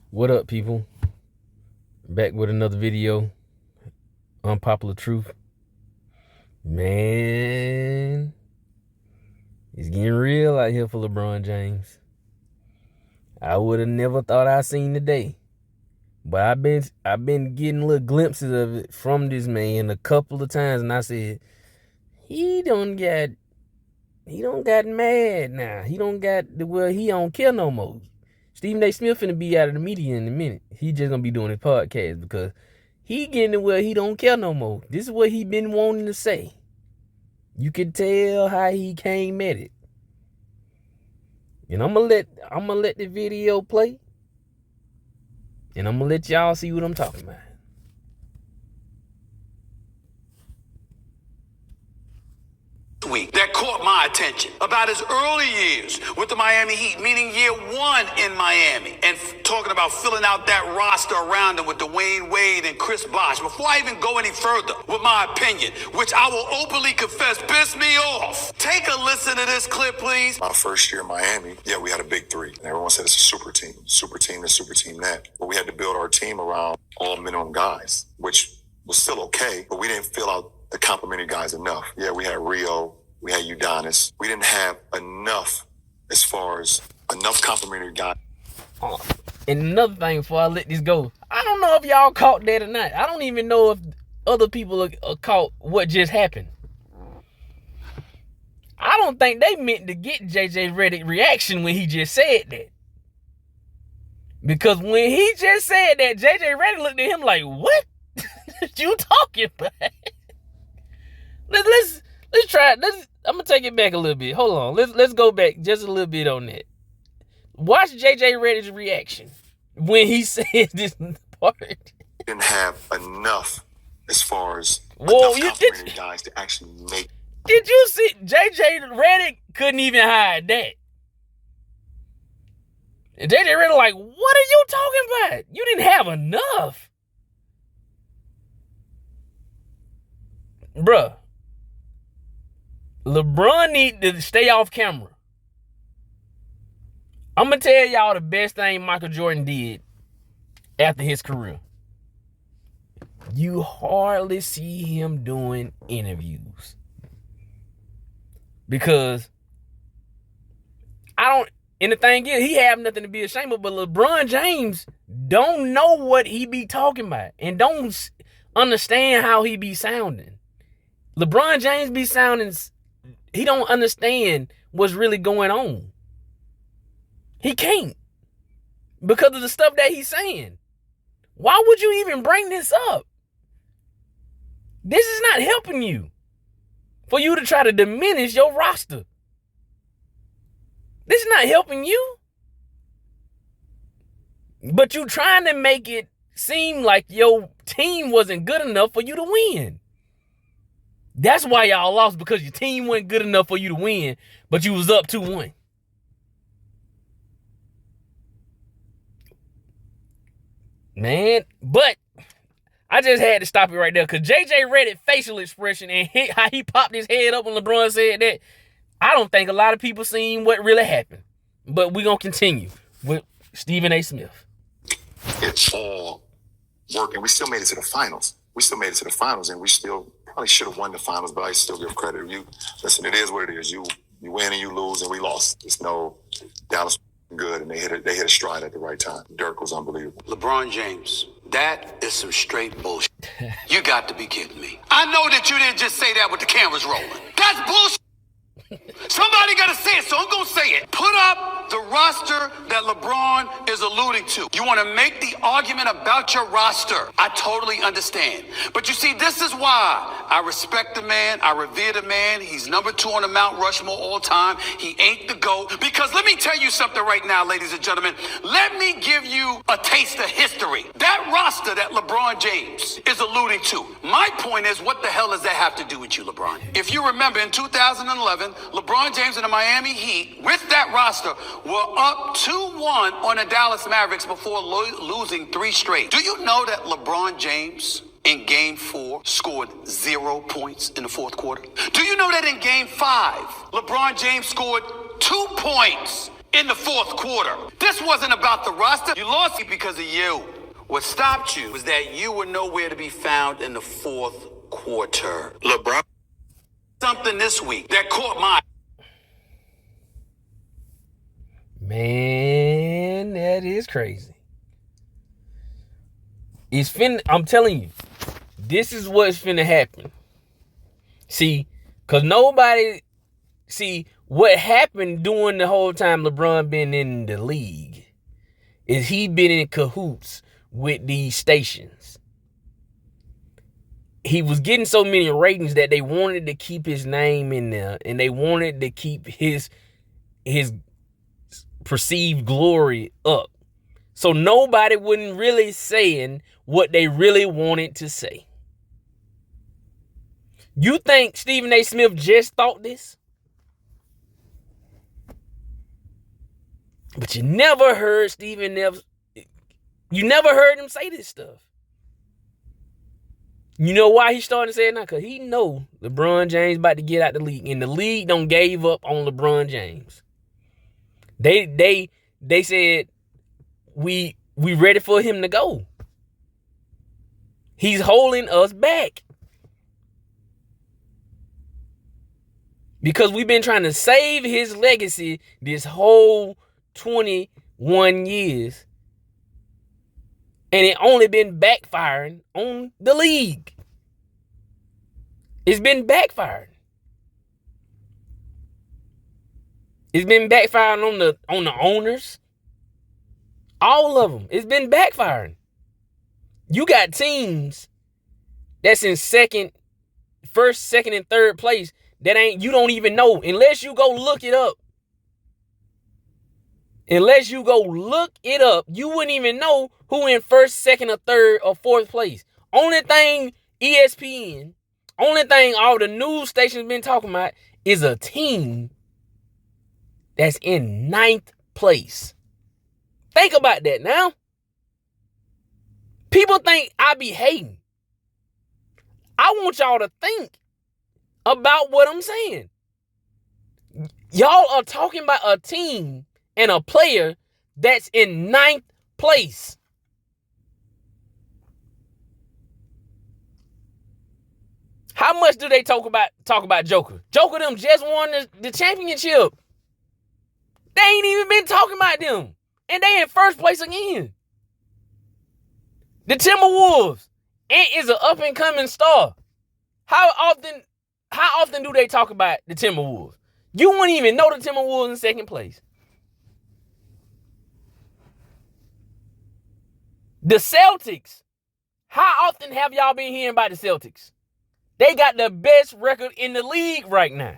What up, people? Back with another video. Unpopular truth. Man, it's getting real out here for LeBron James. I would have never thought I'd seen the day. But I've been getting little glimpses of it from this man a couple of times, and I said, he don't got mad now. He don't care no more. Stephen A. Smith finna be out of the media in a minute. He just gonna be doing his podcast because he getting to where he don't care no more. This is what he been wanting to say. You can tell how he came at it. And I'm gonna let the video play. And I'm gonna let y'all see what I'm talking about. Week that caught my attention about his early years with the Miami Heat, meaning year one in Miami, and talking about filling out that roster around him with Dwayne Wade and Chris Bosh. Before I even go any further with my opinion, which I will openly confess pissed me off, take a listen to this clip, please. My first year in Miami, we had a big three. Everyone said it's a super team this, super team that. But we had to build our team around all minimum guys, which was still okay, but we didn't fill out the complimentary guys enough. Yeah, we had Rio, we had Udonis. We didn't have enough as far as enough complimentary guys. And another thing before I let this go, I don't know if y'all caught that or not. I don't even know if other people are caught what just happened. I don't think they meant to get JJ Redick's reaction when he just said that. Because when he just said that, JJ Redick looked at him like, what? You talking about? Let's try it. I'm gonna take it back a little bit. Hold on. Let's go back just a little bit on that. Watch JJ Redick's reaction when he said this part. Didn't have enough as far as complimentary guys to actually make. Did you see JJ Redick couldn't even hide that? And JJ Redick like, what are you talking about? You didn't have enough. Bruh. LeBron need to stay off camera. I'm going to tell y'all the best thing Michael Jordan did after his career. You hardly see him doing interviews. Because and the thing is, he have nothing to be ashamed of, but LeBron James don't know what he be talking about and don't understand how he be sounding. LeBron James be sounding, he don't understand what's really going on. He can't. Because of the stuff that he's saying. Why would you even bring this up? This is not helping you. For you to try to diminish your roster. This is not helping you. But you trying to make it seem like your team wasn't good enough for you to win. That's why y'all lost, because your team wasn't good enough for you to win, but you was up 2-1. Man, but I just had to stop it right there because JJ Redick's facial expression and how he popped his head up when LeBron said that, I don't think a lot of people seen what really happened. But we're going to continue with Stephen A. Smith. It's all working. We still made it to the finals. And we still probably should have won the finals, but I still give credit. Listen, it is what it is. You win and you lose, and we lost. It's no Dallas good, and they hit a stride at the right time. Dirk was unbelievable. LeBron James, that is some straight bullshit. You got to be kidding me. I know that you didn't just say that with the cameras rolling. That's bullshit. Somebody got to say it, so I'm going to say it. Put up the roster that LeBron is alluding to. You want to make the argument about your roster. I totally understand. But you see, this is why I respect the man. I revere the man. He's number 2 on the Mount Rushmore all time. He ain't the GOAT. Because let me tell you something right now, ladies and gentlemen. Let me give you a taste of history. That roster that LeBron James is alluding to. My point is, what the hell does that have to do with you, LeBron? If you remember, in 2011, LeBron James and the Miami Heat, with that roster, were up 2-1 on the Dallas Mavericks before losing 3 straight. Do you know that LeBron James in Game 4 scored 0 points in the fourth quarter? Do you know that in Game 5, LeBron James scored 2 points in the fourth quarter. This wasn't about the roster. You lost it because of you. What stopped you was that you were nowhere to be found in the fourth quarter. LeBron, something this week that caught my... Man, that is crazy. I'm telling you, this is what's finna happen. See, because what happened during the whole time LeBron been in the league is he been in cahoots with these stations. He was getting so many ratings that they wanted to keep his name in there, and they wanted to keep his perceived glory up. So nobody wasn't really saying what they really wanted to say. You think Stephen A. Smith just thought this? But you never heard you never heard him say this stuff. You know why he's starting to say it now? Because he know LeBron James about to get out the league. And the league don't gave up on LeBron James. They said, we ready for him to go. He's holding us back. Because we've been trying to save his legacy this whole 21 years. And it only been backfiring on the league. It's been backfiring. It's been backfiring on the owners. All of them. It's been backfiring. You got teams that's in first, second, and third place that you don't even know unless you go look it up. Unless you go look it up, you wouldn't even know who in first, second, or third, or fourth place. Only thing ESPN, only thing all the news stations been talking about is a team that's in 9th place. Think about that now. People think I be hating. I want y'all to think about what I'm saying. Y'all are talking about a team and a player that's in 9th place. How much do they talk about Joker? Joker them just won the championship. They ain't even been talking about them. And they in first place again. The Timberwolves. Ant is an up and coming star. How often do they talk about the Timberwolves? You wouldn't even know the Timberwolves in second place. The Celtics. How often have y'all been hearing about the Celtics? They got the best record in the league right now.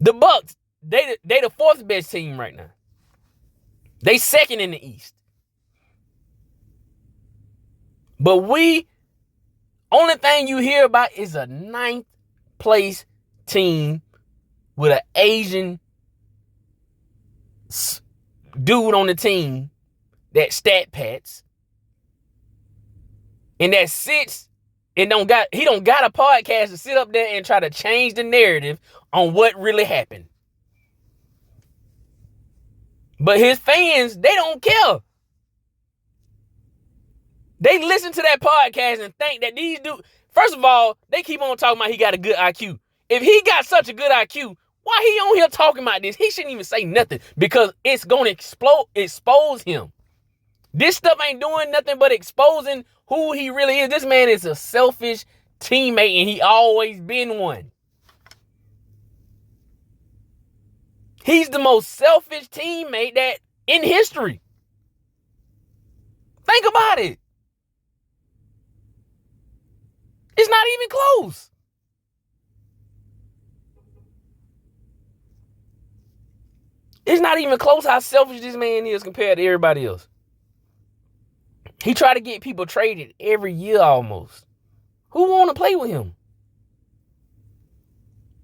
The Bucks, they the fourth best team right now. They second in the East. But only thing you hear about is a 9th place team with an Asian dude on the team that stat pats and that sits and he don't got a podcast to sit up there and try to change the narrative on what really happened. But his fans, they don't care. They listen to that podcast and think that these dudes, first of all, they keep on talking about he got a good IQ. If he got such a good IQ, why he on here talking about this? He shouldn't even say nothing because it's going to expose him. This stuff ain't doing nothing but exposing who he really is. This man is a selfish teammate and he always been one. He's the most selfish teammate that in history. Think about it. It's not even close. It's not even close how selfish this man is compared to everybody else. He try to get people traded every year almost. Who want to play with him?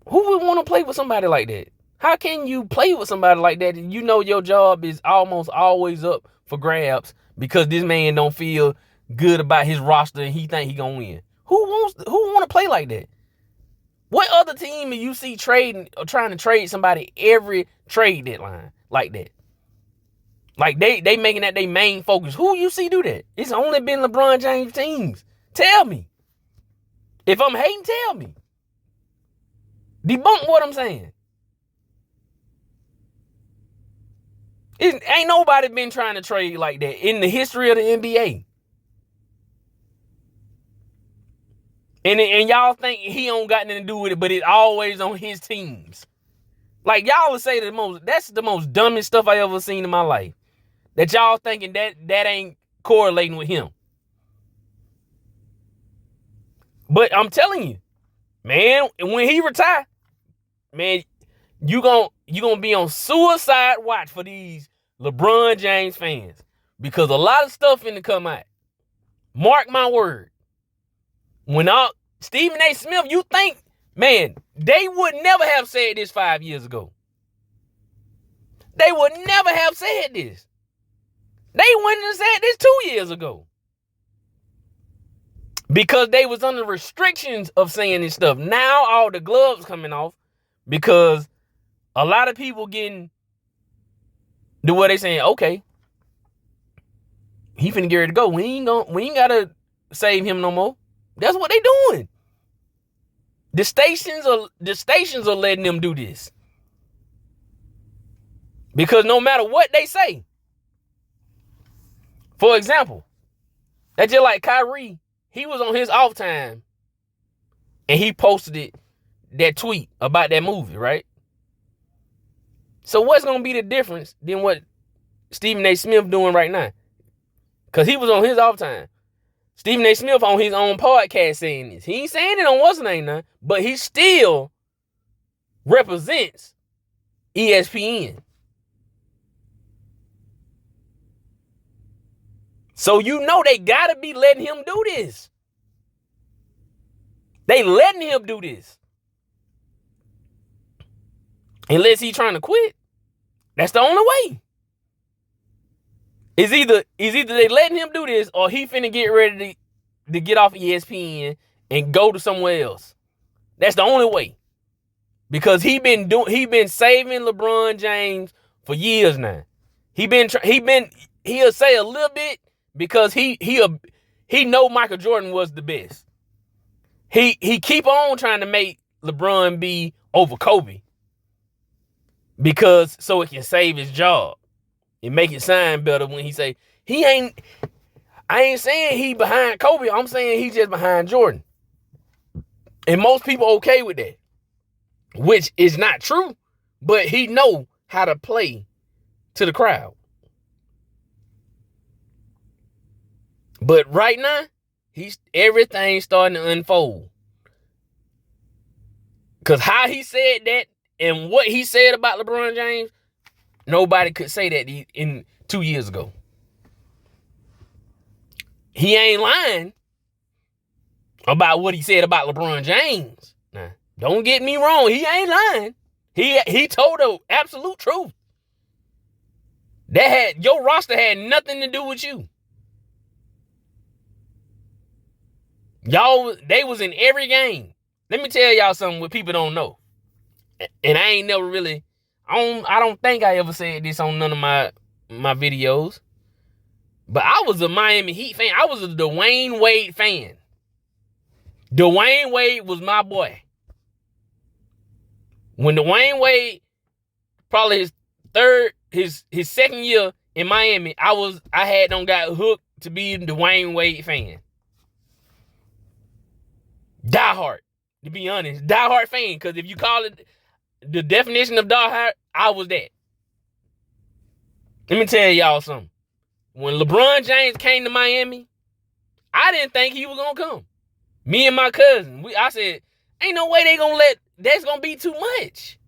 Who would want to play with somebody like that? How can you play with somebody like that and you know your job is almost always up for grabs because this man don't feel good about his roster and he think he gonna win? Who want to play like that? What other team do you see trading or trying to trade somebody every trade deadline like that? Like they making that their main focus. Who you see do that? It's only been LeBron James teams. Tell me. If I'm hating, tell me. Debunk what I'm saying. Ain't nobody been trying to trade like that in the history of the NBA. And y'all think he don't got nothing to do with it, but it's always on his teams. Like y'all would say that's the most dumbest stuff I ever seen in my life. That y'all thinking that ain't correlating with him. But I'm telling you, man, when he retire, man, you gonna be on suicide watch for these LeBron James fans. Because a lot of stuff finna come out. Mark my word. When Stephen A. Smith, you think, man, they would never have said this 5 years ago. They would never have said this. They wouldn't have said this 2 years ago. Because they was under restrictions of saying this stuff. Now all the gloves coming off because a lot of people do what they saying, okay, he finna get ready to go. We ain't gotta save him no more. That's what they doing. The stations are letting them do this. Because no matter what they say. For example, that's just like Kyrie. He was on his off time and he posted that tweet about that movie, right? So what's going to be the difference than what Stephen A. Smith doing right now? Because he was on his off time. Stephen A. Smith on his own podcast saying this. He ain't saying it on what's name now, but he still represents ESPN. So you know they gotta be letting him do this. They letting him do this. Unless he trying to quit. That's the only way. It's either they letting him do this or he finna get ready to get off ESPN and go to somewhere else. That's the only way. Because he been saving LeBron James for years now. He'll say a little bit because he know Michael Jordan was the best. He keep on trying to make LeBron be over Kobe. Because so it can save his job. And make it sound better when he say, I ain't saying he behind Kobe. I'm saying he just behind Jordan. And most people okay with that. Which is not true. But he know how to play to the crowd. But right now, everything's starting to unfold. Because how he said that and what he said about LeBron James, nobody could say that in 2 years ago. He ain't lying about what he said about LeBron James. Now, don't get me wrong. He ain't lying. He told the absolute truth. Your roster had nothing to do with you. They was in every game. Let me tell y'all something what people don't know. And I ain't never really, I don't think I ever said this on none of my videos. But I was a Miami Heat fan. I was a Dwayne Wade fan. Dwayne Wade was my boy. When Dwayne Wade, probably his second year in Miami, I had got hooked to be a Dwayne Wade fan. Diehard, to be honest. Diehard fan, because if you call it the definition of diehard, I was that. Let me tell y'all something. When LeBron James came to Miami, I didn't think he was going to come. Me and my cousin, I said, ain't no way that's going to be too much.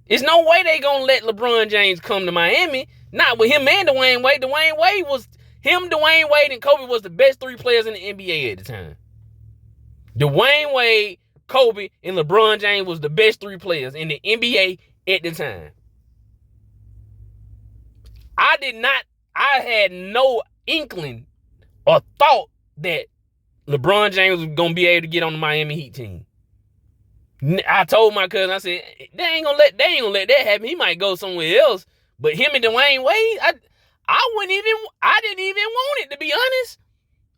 There's no way they going to let LeBron James come to Miami. Not with him and Dwayne Wade. Dwayne Wade and Kobe was the best three players in the NBA at the time. Dwayne Wade, Kobe, and LeBron James was the best three players in the NBA at the time. I had no inkling or thought that LeBron James was gonna be able to get on the Miami Heat team. I told my cousin, I said, they ain't gonna let that happen. He might go somewhere else. But him and Dwayne Wade, I didn't even want it, to be honest.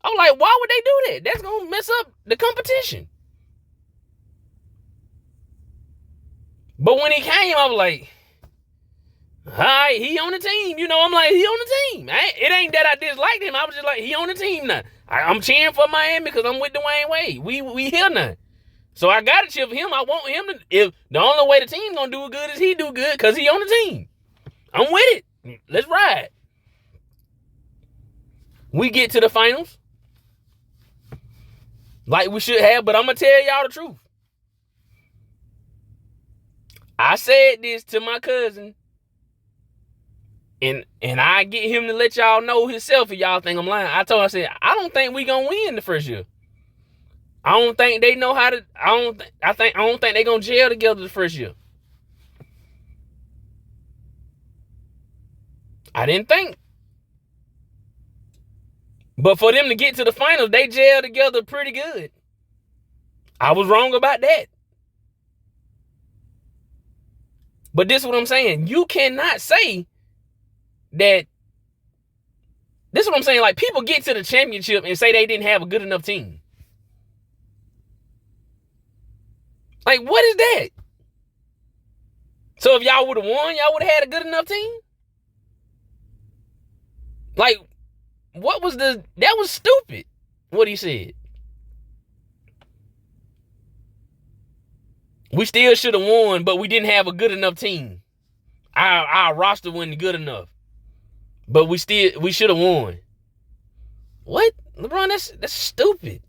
I was like, why would they do that? That's gonna mess up the competition. But when he came, I was like, all right, he on the team. I'm like, he on the team. It ain't that I disliked him. I was just like, he on the team now. I'm cheering for Miami because I'm with Dwayne Wade. We here now. So I got to cheer for him. I want him to, if the only way the team gonna do good is he do good because he on the team. I'm with it. Let's ride. We get to the finals like we should have, but I'm going to tell y'all the truth. I said this to my cousin, and I get him to let y'all know himself if y'all think I'm lying. I told him, I said, I don't think we going to win the first year. I don't think they know how to, I don't think they going to gel together the first year. I didn't think. But for them to get to the finals, they gel together pretty good. I was wrong about that. But this is what I'm saying. You cannot say that. This is what I'm saying. Like, people get to the championship and say they didn't have a good enough team. Like, what is that? So if y'all would have won, y'all would have had a good enough team? Like, that was stupid, what he said. We still should have won, but we didn't have a good enough team. Our roster wasn't good enough. But we should have won. What? LeBron, that's stupid.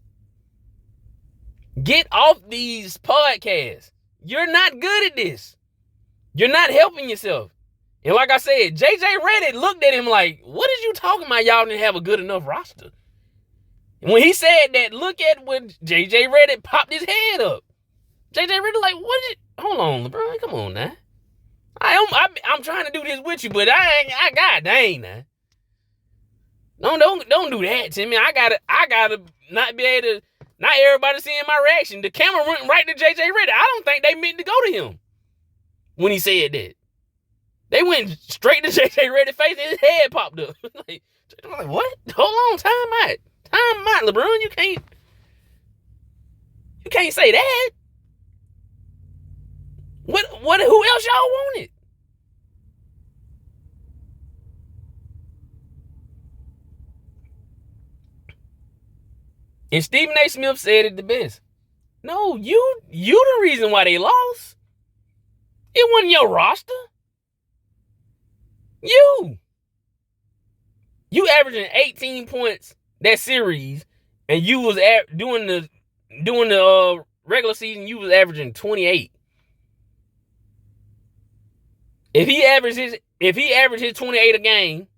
Get off these podcasts. You're not good at this. You're not helping yourself. And like I said, JJ Redick looked at him like, what is you talking about? Y'all didn't have a good enough roster. And when he said that, look at when JJ Redick popped his head up. JJ Redick like, what is it? Hold on, LeBron, come on now. I'm trying to do this with you, but I God dang now. Don't do that to me. I gotta not be able to, not everybody seeing my reaction. The camera went right to JJ Redick. I don't think they meant to go to him when he said that. They went straight to JJ Redick's face and his head popped up. like, what? Hold on, time out, LeBron. You can't say that. What? Who else y'all wanted? And Stephen A. Smith said it the best. No, you the reason why they lost. It wasn't your roster. You averaging 18 points that series, and you was doing the regular season. You was averaging 28. If he averages 28 a game,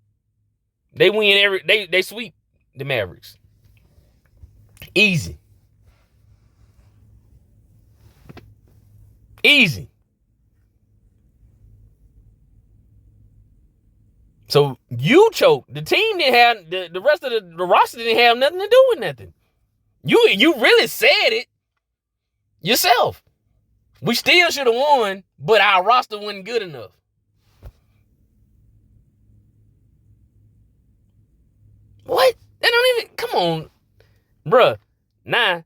they win they sweep the Mavericks. Easy. So you choked. The team didn't have the rest of the roster didn't have nothing to do with nothing. You really said it yourself. We still should have won, but our roster wasn't good enough. What? They don't even, come on, bruh. Nah,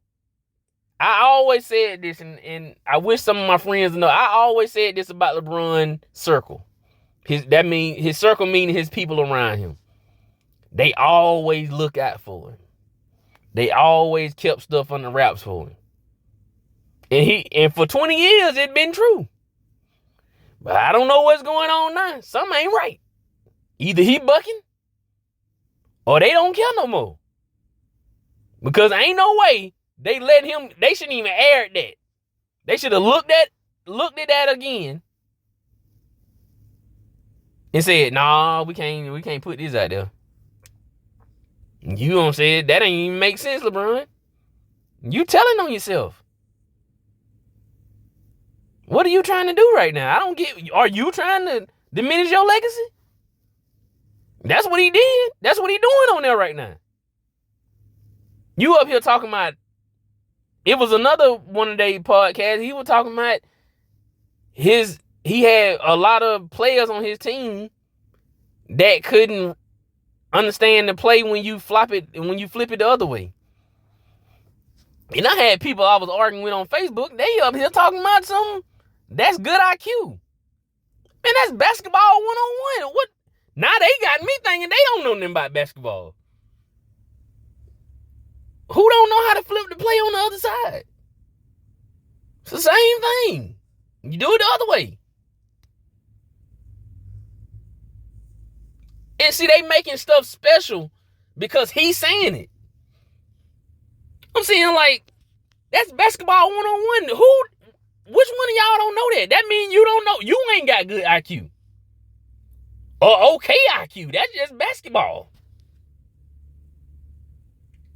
I always said this, and I wish some of my friends know. I always said this about LeBron circle. His circle meaning his people around him. They always look out for him. They always kept stuff under wraps for him. And for 20 years it's been true. But I don't know what's going on now. Something ain't right. Either he bucking or they don't care no more. Because ain't no way they shouldn't even air that. They should have looked at that again and said, nah, we can't put this out there. You don't say it. That ain't even make sense, LeBron. You telling on yourself. What are you trying to do right now? I don't get. Are you trying to diminish your legacy? That's what he did. That's what he doing on there right now. You up here talking about, it was another one of their podcasts. He was talking about he had a lot of players on his team that couldn't understand the play when you flip it the other way. And I had people I was arguing with on Facebook, they up here talking about something that's good IQ. Man, that's basketball 101. What? Now they got me thinking they don't know nothing about basketball. Who don't know how to flip the play on the other side? It's the same thing. You do it the other way. And see, they making stuff special because he's saying it. I'm saying, like, that's basketball 101. Which one of y'all don't know that? That means you don't know. You ain't got good IQ. Or okay IQ. That's just basketball.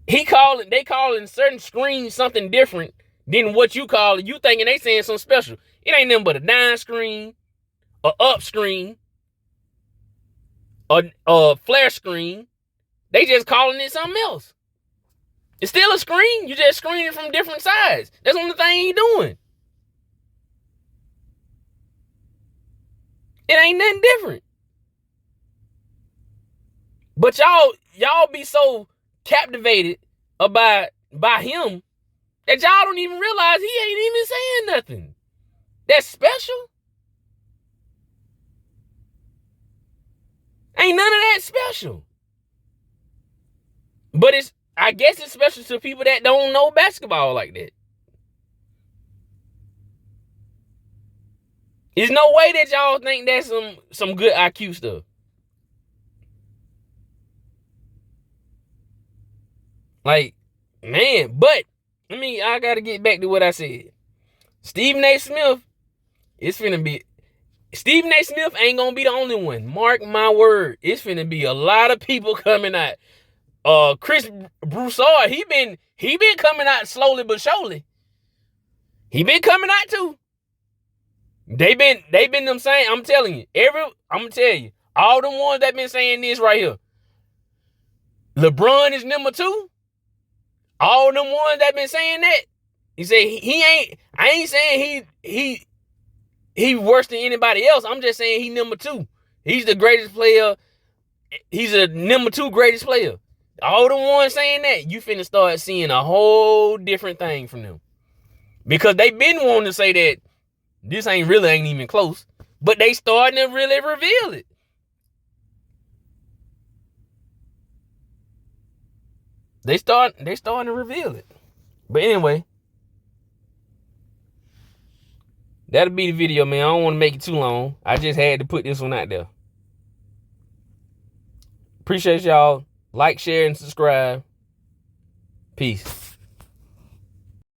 They calling certain screens something different than what you call it. You thinking they saying something special. It ain't nothing but a down screen, a up screen, a flare screen. They just calling it something else. It's still a screen. You just screen it from different sides. That's the only thing he doing. It ain't nothing different. But y'all be so captivated by him that y'all don't even realize he ain't even saying nothing that's special. Ain't none of that special. But I guess it's special to people that don't know basketball like that. There's no way that y'all think that's some good IQ stuff. Like, man, but I gotta get back to what I said. Stephen A. Smith ain't gonna be the only one. Mark my word. It's finna be a lot of people coming out. Chris Broussard, he been coming out slowly but surely. He been coming out too. They been them saying, I'm telling you, I'm gonna tell you, all them ones that been saying this right here. LeBron is number 2. All them ones that been saying that, he said I ain't saying he worse than anybody else. I'm just saying he number 2. He's the greatest player. He's a number 2 greatest player. All the ones saying that, you finna start seeing a whole different thing from them. Because they been wanting to say that this ain't even close. But they starting to really reveal it. They starting to reveal it. But anyway, that'll be the video, man. I don't want to make it too long. I just had to put this one out there. Appreciate y'all. Like, share, and subscribe. Peace.